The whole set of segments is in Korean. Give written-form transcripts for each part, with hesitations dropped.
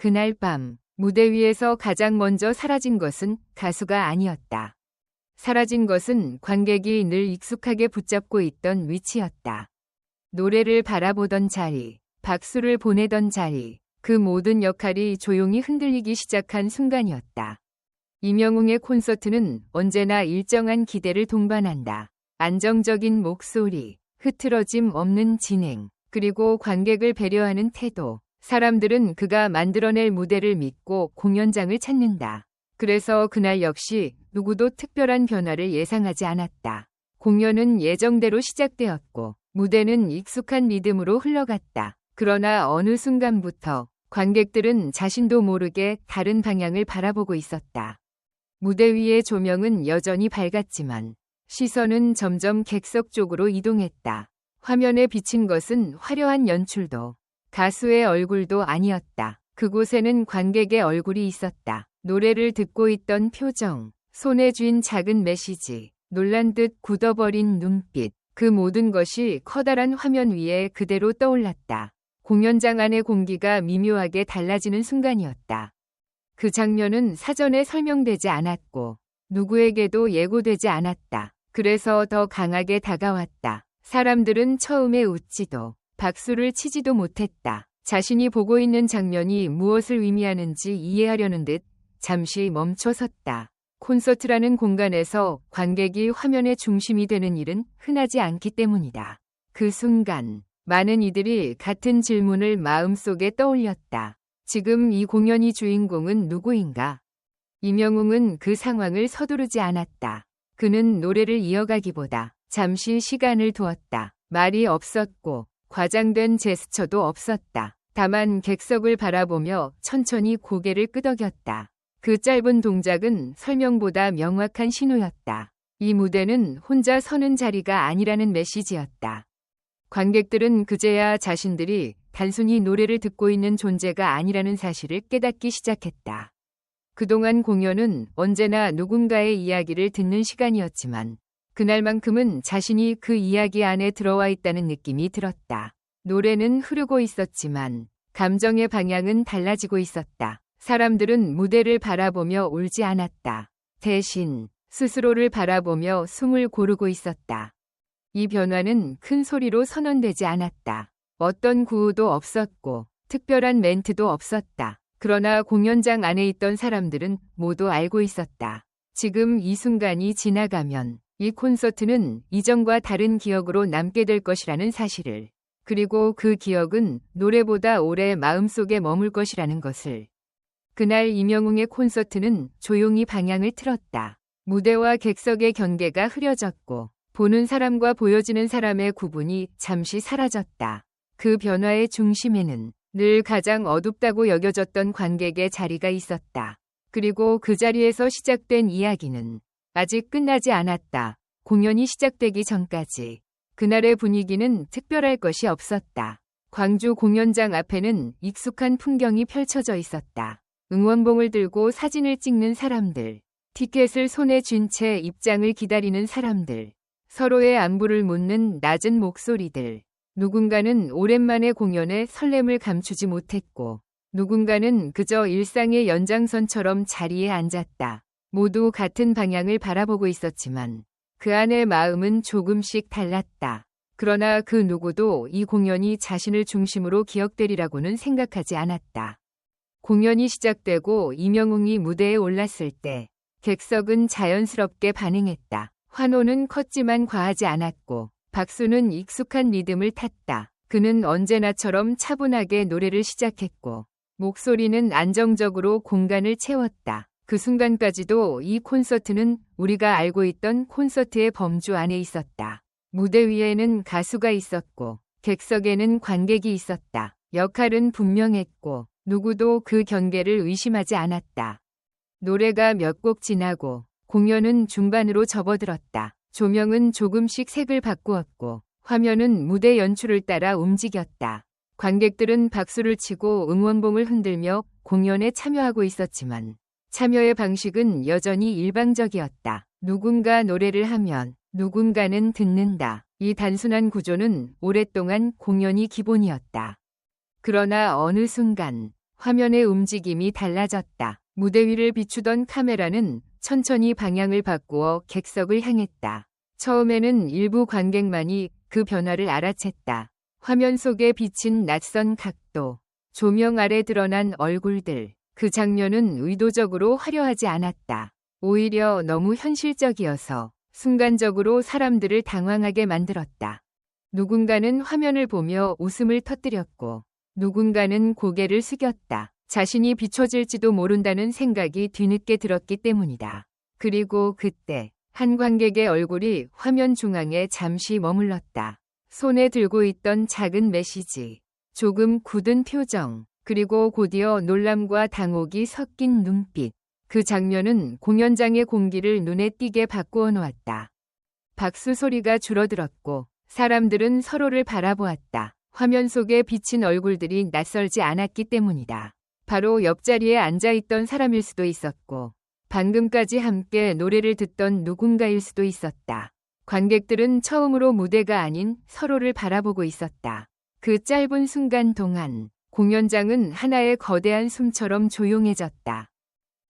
그날 밤 무대 위에서 가장 먼저 사라진 것은 가수가 아니었다. 사라진 것은 관객이 늘 익숙하게 붙잡고 있던 위치였다. 노래를 바라보던 자리, 박수를 보내던 자리, 그 모든 역할이 조용히 흔들리기 시작한 순간이었다. 임영웅의 콘서트는 언제나 일정한 기대를 동반한다. 안정적인 목소리, 흐트러짐 없는 진행, 그리고 관객을 배려하는 태도. 사람들은 그가 만들어낼 무대를 믿고 공연장을 찾는다. 그래서 그날 역시 누구도 특별한 변화를 예상하지 않았다. 공연은 예정대로 시작되었고 무대는 익숙한 리듬으로 흘러갔다. 그러나 어느 순간부터 관객들은 자신도 모르게 다른 방향을 바라보고 있었다. 무대 위의 조명은 여전히 밝았지만 시선은 점점 객석 쪽으로 이동했다. 화면에 비친 것은 화려한 연출도 가수의 얼굴도 아니었다. 그곳에는 관객의 얼굴이 있었다. 노래를 듣고 있던 표정, 손에 쥔 작은 메시지, 놀란 듯 굳어버린 눈빛, 그 모든 것이 커다란 화면 위에 그대로 떠올랐다. 공연장 안의 공기가 미묘하게 달라지는 순간이었다. 그 장면은 사전에 설명되지 않았고 누구에게도 예고되지 않았다. 그래서 더 강하게 다가왔다. 사람들은 처음에 웃지도 박수를 치지도 못했다. 자신이 보고 있는 장면이 무엇을 의미하는지 이해하려는 듯 잠시 멈춰섰다. 콘서트라는 공간에서 관객이 화면의 중심이 되는 일은 흔하지 않기 때문이다. 그 순간 많은 이들이 같은 질문을 마음속에 떠올렸다. 지금 이 공연의 주인공은 누구인가? 임영웅은 그 상황을 서두르지 않았다. 그는 노래를 이어가기보다 잠시 시간을 두었다. 말이 없었고 과장된 제스처도 없었다. 다만 객석을 바라보며 천천히 고개를 끄덕였다. 그 짧은 동작은 설명보다 명확한 신호였다. 이 무대는 혼자 서는 자리가 아니라는 메시지였다. 관객들은 그제야 자신들이 단순히 노래를 듣고 있는 존재가 아니라는 사실을 깨닫기 시작했다. 그동안 공연은 언제나 누군가의 이야기를 듣는 시간이었지만 그날만큼은 자신이 그 이야기 안에 들어와 있다는 느낌이 들었다. 노래는 흐르고 있었지만 감정의 방향은 달라지고 있었다. 사람들은 무대를 바라보며 울지 않았다. 대신 스스로를 바라보며 숨을 고르고 있었다. 이 변화는 큰 소리로 선언되지 않았다. 어떤 구호도 없었고 특별한 멘트도 없었다. 그러나 공연장 안에 있던 사람들은 모두 알고 있었다. 지금 이 순간이 지나가면 이 콘서트는 이전과 다른 기억으로 남게 될 것이라는 사실을, 그리고 그 기억은 노래보다 오래 마음속에 머물 것이라는 것을. 그날 임영웅의 콘서트는 조용히 방향을 틀었다. 무대와 객석의 경계가 흐려졌고 보는 사람과 보여지는 사람의 구분이 잠시 사라졌다. 그 변화의 중심에는 늘 가장 어둡다고 여겨졌던 관객의 자리가 있었다. 그리고 그 자리에서 시작된 이야기는 아직 끝나지 않았다. 공연이 시작되기 전까지 그날의 분위기는 특별할 것이 없었다. 광주 공연장 앞에는 익숙한 풍경이 펼쳐져 있었다. 응원봉을 들고 사진을 찍는 사람들, 티켓을 손에 쥔 채 입장을 기다리는 사람들, 서로의 안부를 묻는 낮은 목소리들. 누군가는 오랜만에 공연에 설렘을 감추지 못했고 누군가는 그저 일상의 연장선처럼 자리에 앉았다. 모두 같은 방향을 바라보고 있었지만 그 안의 마음은 조금씩 달랐다. 그러나 그 누구도 이 공연이 자신을 중심으로 기억되리라고는 생각하지 않았다. 공연이 시작되고 임영웅이 무대에 올랐을 때 객석은 자연스럽게 반응했다. 환호는 컸지만 과하지 않았고 박수는 익숙한 리듬을 탔다. 그는 언제나처럼 차분하게 노래를 시작했고 목소리는 안정적으로 공간을 채웠다. 그 순간까지도 이 콘서트는 우리가 알고 있던 콘서트의 범주 안에 있었다. 무대 위에는 가수가 있었고 객석에는 관객이 있었다. 역할은 분명했고 누구도 그 경계를 의심하지 않았다. 노래가 몇 곡 지나고 공연은 중반으로 접어들었다. 조명은 조금씩 색을 바꾸었고 화면은 무대 연출을 따라 움직였다. 관객들은 박수를 치고 응원봉을 흔들며 공연에 참여하고 있었지만 참여의 방식은 여전히 일방적이었다. 누군가 노래를 하면 누군가는 듣는다. 이 단순한 구조는 오랫동안 공연이 기본이었다. 그러나 어느 순간 화면의 움직임이 달라졌다. 무대 위를 비추던 카메라는 천천히 방향을 바꾸어 객석을 향했다. 처음에는 일부 관객만이 그 변화를 알아챘다. 화면 속에 비친 낯선 각도, 조명 아래 드러난 얼굴들. 그 장면은 의도적으로 화려하지 않았다. 오히려 너무 현실적이어서 순간적으로 사람들을 당황하게 만들었다. 누군가는 화면을 보며 웃음을 터뜨렸고 누군가는 고개를 숙였다. 자신이 비춰질지도 모른다는 생각이 뒤늦게 들었기 때문이다. 그리고 그때 한 관객의 얼굴이 화면 중앙에 잠시 머물렀다. 손에 들고 있던 작은 메시지, 조금 굳은 표정, 그리고 곧이어 놀람과 당혹이 섞인 눈빛. 그 장면은 공연장의 공기를 눈에 띄게 바꾸어 놓았다. 박수 소리가 줄어들었고 사람들은 서로를 바라보았다. 화면 속에 비친 얼굴들이 낯설지 않았기 때문이다. 바로 옆자리에 앉아있던 사람일 수도 있었고 방금까지 함께 노래를 듣던 누군가일 수도 있었다. 관객들은 처음으로 무대가 아닌 서로를 바라보고 있었다. 그 짧은 순간 동안 공연장은 하나의 거대한 숨처럼 조용해졌다.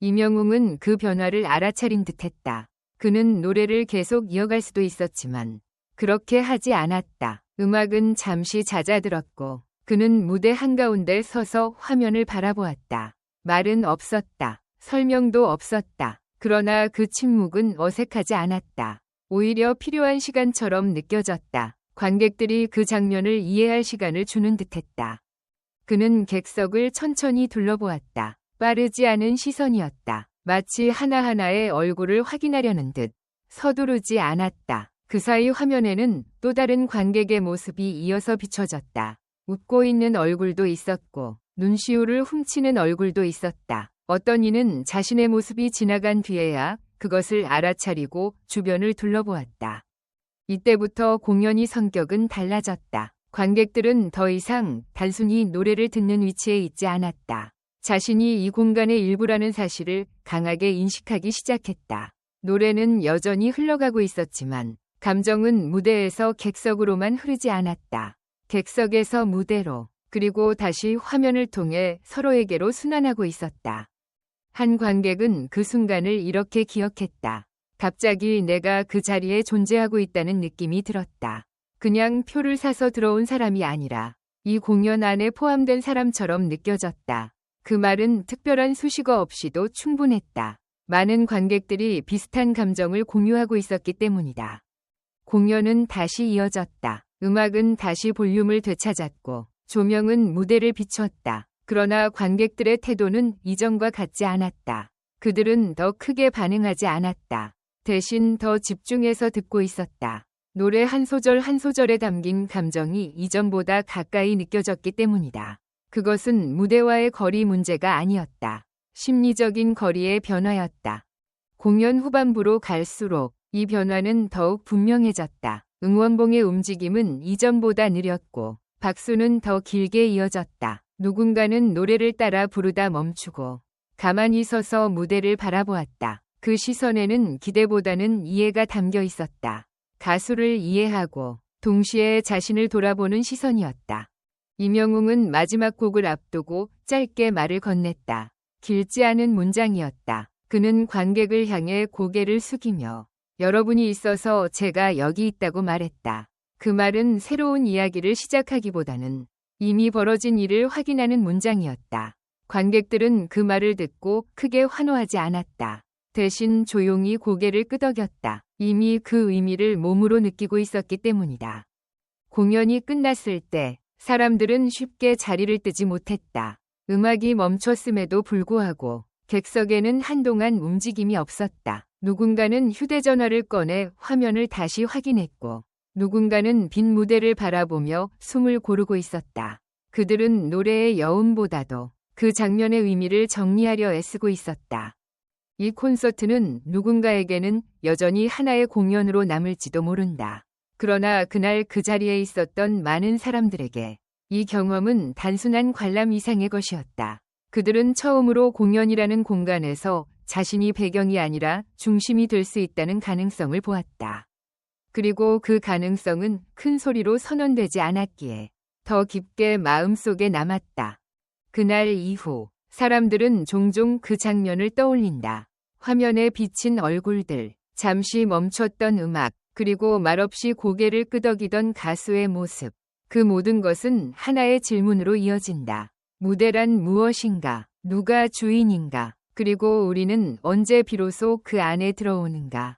이명웅은 그 변화를 알아차린 듯했다. 그는 노래를 계속 이어갈 수도 있었지만 그렇게 하지 않았다. 음악은 잠시 잦아들었고 그는 무대 한가운데 서서 화면을 바라보았다. 말은 없었다. 설명도 없었다. 그러나 그 침묵은 어색하지 않았다. 오히려 필요한 시간처럼 느껴졌다. 관객들이 그 장면을 이해할 시간을 주는 듯했다. 그는 객석을 천천히 둘러보았다. 빠르지 않은 시선이었다. 마치 하나하나의 얼굴을 확인하려는 듯 서두르지 않았다. 그 사이 화면에는 또 다른 관객의 모습이 이어서 비춰졌다. 웃고 있는 얼굴도 있었고 눈시울을 훔치는 얼굴도 있었다. 어떤 이는 자신의 모습이 지나간 뒤에야 그것을 알아차리고 주변을 둘러보았다. 이때부터 공연의 성격은 달라졌다. 관객들은 더 이상 단순히 노래를 듣는 위치에 있지 않았다. 자신이 이 공간의 일부라는 사실을 강하게 인식하기 시작했다. 노래는 여전히 흘러가고 있었지만 감정은 무대에서 객석으로만 흐르지 않았다. 객석에서 무대로, 그리고 다시 화면을 통해 서로에게로 순환하고 있었다. 한 관객은 그 순간을 이렇게 기억했다. 갑자기 내가 그 자리에 존재하고 있다는 느낌이 들었다. 그냥 표를 사서 들어온 사람이 아니라 이 공연 안에 포함된 사람처럼 느껴졌다. 그 말은 특별한 수식어 없이도 충분했다. 많은 관객들이 비슷한 감정을 공유하고 있었기 때문이다. 공연은 다시 이어졌다. 음악은 다시 볼륨을 되찾았고 조명은 무대를 비췄다. 그러나 관객들의 태도는 이전과 같지 않았다. 그들은 더 크게 반응하지 않았다. 대신 더 집중해서 듣고 있었다. 노래 한 소절 한 소절에 담긴 감정이 이전보다 가까이 느껴졌기 때문이다. 그것은 무대와의 거리 문제가 아니었다. 심리적인 거리의 변화였다. 공연 후반부로 갈수록 이 변화는 더욱 분명해졌다. 응원봉의 움직임은 이전보다 느렸고 박수는 더 길게 이어졌다. 누군가는 노래를 따라 부르다 멈추고 가만히 서서 무대를 바라보았다. 그 시선에는 기대보다는 이해가 담겨 있었다. 가수를 이해하고 동시에 자신을 돌아보는 시선이었다. 이명웅은 마지막 곡을 앞두고 짧게 말을 건넸다. 길지 않은 문장이었다. 그는 관객을 향해 고개를 숙이며 여러분이 있어서 제가 여기 있다고 말했다. 그 말은 새로운 이야기를 시작하기보다는 이미 벌어진 일을 확인하는 문장이었다. 관객들은 그 말을 듣고 크게 환호하지 않았다. 대신 조용히 고개를 끄덕였다. 이미 그 의미를 몸으로 느끼고 있었기 때문이다. 공연이 끝났을 때 사람들은 쉽게 자리를 뜨지 못했다. 음악이 멈췄음에도 불구하고 객석에는 한동안 움직임이 없었다. 누군가는 휴대전화를 꺼내 화면을 다시 확인했고 누군가는 빈 무대를 바라보며 숨을 고르고 있었다. 그들은 노래의 여운보다도 그 장면의 의미를 정리하려 애쓰고 있었다. 이 콘서트는 누군가에게는 여전히 하나의 공연으로 남을지도 모른다. 그러나 그날 그 자리에 있었던 많은 사람들에게 이 경험은 단순한 관람 이상의 것이었다. 그들은 처음으로 공연이라는 공간에서 자신이 배경이 아니라 중심이 될 수 있다는 가능성을 보았다. 그리고 그 가능성은 큰 소리로 선언되지 않았기에 더 깊게 마음속에 남았다. 그날 이후 사람들은 종종 그 장면을 떠올린다. 화면에 비친 얼굴들, 잠시 멈췄던 음악, 그리고 말없이 고개를 끄덕이던 가수의 모습. 그 모든 것은 하나의 질문으로 이어진다. 무대란 무엇인가? 누가 주인인가? 그리고 우리는 언제 비로소 그 안에 들어오는가?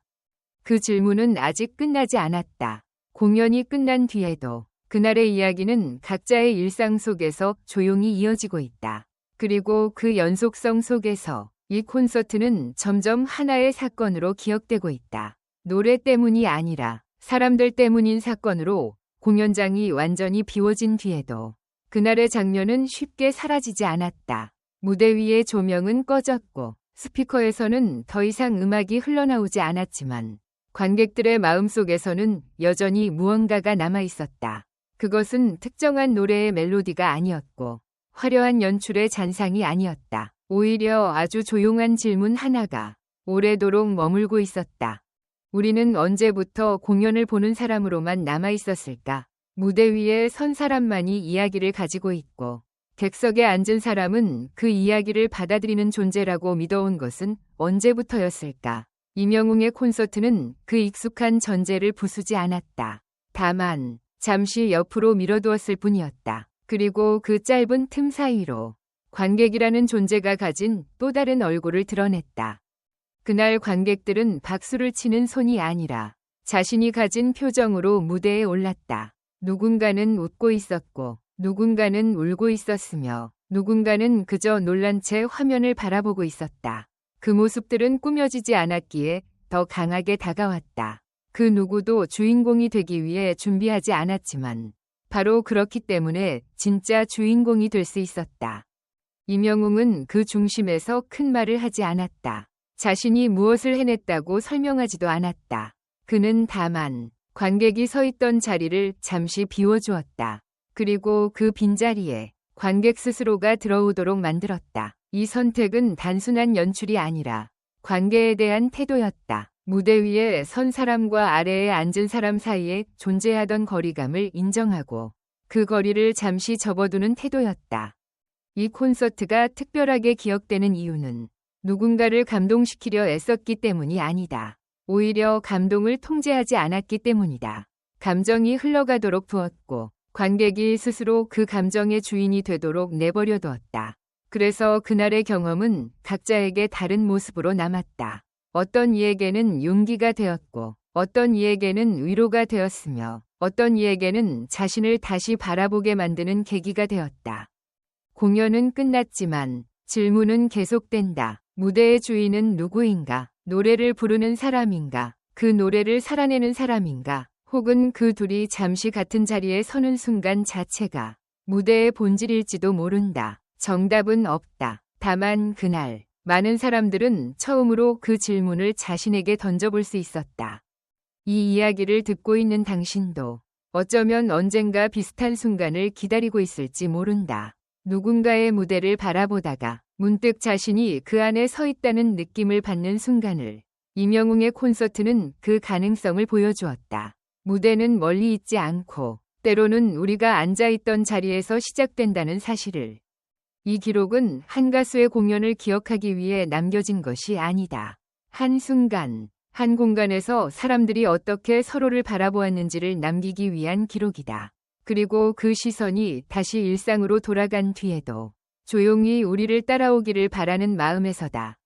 그 질문은 아직 끝나지 않았다. 공연이 끝난 뒤에도 그날의 이야기는 각자의 일상 속에서 조용히 이어지고 있다. 그리고 그 연속성 속에서 이 콘서트는 점점 하나의 사건으로 기억되고 있다. 노래 때문이 아니라 사람들 때문인 사건으로 공연장이 완전히 비워진 뒤에도 그날의 장면은 쉽게 사라지지 않았다. 무대 위의 조명은 꺼졌고 스피커에서는 더 이상 음악이 흘러나오지 않았지만 관객들의 마음속에서는 여전히 무언가가 남아있었다. 그것은 특정한 노래의 멜로디가 아니었고 화려한 연출의 잔상이 아니었다. 오히려 아주 조용한 질문 하나가 오래도록 머물고 있었다. 우리는 언제부터 공연을 보는 사람으로만 남아있었을까? 무대 위에 선 사람만이 이야기를 가지고 있고 객석에 앉은 사람은 그 이야기를 받아들이는 존재라고 믿어온 것은 언제부터였을까? 임영웅의 콘서트는 그 익숙한 전제를 부수지 않았다. 다만 잠시 옆으로 밀어두었을 뿐이었다. 그리고 그 짧은 틈 사이로 관객이라는 존재가 가진 또 다른 얼굴을 드러냈다. 그날 관객들은 박수를 치는 손이 아니라 자신이 가진 표정으로 무대에 올랐다. 누군가는 웃고 있었고 누군가는 울고 있었으며 누군가는 그저 놀란 채 화면을 바라보고 있었다. 그 모습들은 꾸며지지 않았기에 더 강하게 다가왔다. 그 누구도 주인공이 되기 위해 준비하지 않았지만 바로 그렇기 때문에 진짜 주인공이 될 수 있었다. 임영웅은 그 중심에서 큰 말을 하지 않았다. 자신이 무엇을 해냈다고 설명하지도 않았다. 그는 다만 관객이 서 있던 자리를 잠시 비워주었다. 그리고 그 빈자리에 관객 스스로가 들어오도록 만들었다. 이 선택은 단순한 연출이 아니라 관계에 대한 태도였다. 무대 위에 선 사람과 아래에 앉은 사람 사이에 존재하던 거리감을 인정하고 그 거리를 잠시 접어두는 태도였다. 이 콘서트가 특별하게 기억되는 이유는 누군가를 감동시키려 애썼기 때문이 아니다. 오히려 감동을 통제하지 않았기 때문이다. 감정이 흘러가도록 두었고 관객이 스스로 그 감정의 주인이 되도록 내버려 두었다. 그래서 그날의 경험은 각자에게 다른 모습으로 남았다. 어떤 이에게는 용기가 되었고 어떤 이에게는 위로가 되었으며 어떤 이에게는 자신을 다시 바라보게 만드는 계기가 되었다. 공연은 끝났지만 질문은 계속된다. 무대의 주인은 누구인가? 노래를 부르는 사람인가? 그 노래를 살아내는 사람인가? 혹은 그 둘이 잠시 같은 자리에 서는 순간 자체가 무대의 본질일지도 모른다. 정답은 없다. 다만 그날 많은 사람들은 처음으로 그 질문을 자신에게 던져볼 수 있었다. 이 이야기를 듣고 있는 당신도 어쩌면 언젠가 비슷한 순간을 기다리고 있을지 모른다. 누군가의 무대를 바라보다가 문득 자신이 그 안에 서 있다는 느낌을 받는 순간을 임영웅의 콘서트는 그 가능성을 보여주었다. 무대는 멀리 있지 않고 때로는 우리가 앉아있던 자리에서 시작된다는 사실을. 이 기록은 한 가수의 공연을 기억하기 위해 남겨진 것이 아니다. 한 순간, 한 공간에서 사람들이 어떻게 서로를 바라보았는지를 남기기 위한 기록이다. 그리고 그 시선이 다시 일상으로 돌아간 뒤에도 조용히 우리를 따라오기를 바라는 마음에서다.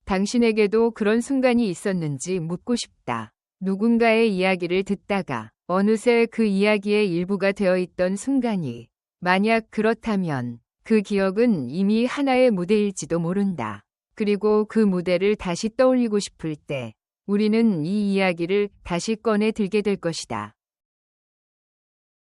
당신에게도 그런 순간이 있었는지 묻고 싶다. 누군가의 이야기를 듣다가 어느새 그 이야기의 일부가 되어 있던 순간이 만약 그렇다면 그 기억은 이미 하나의 무대일지도 모른다. 그리고 그 무대를 다시 떠올리고 싶을 때 우리는 이 이야기를 다시 꺼내 들게 될 것이다.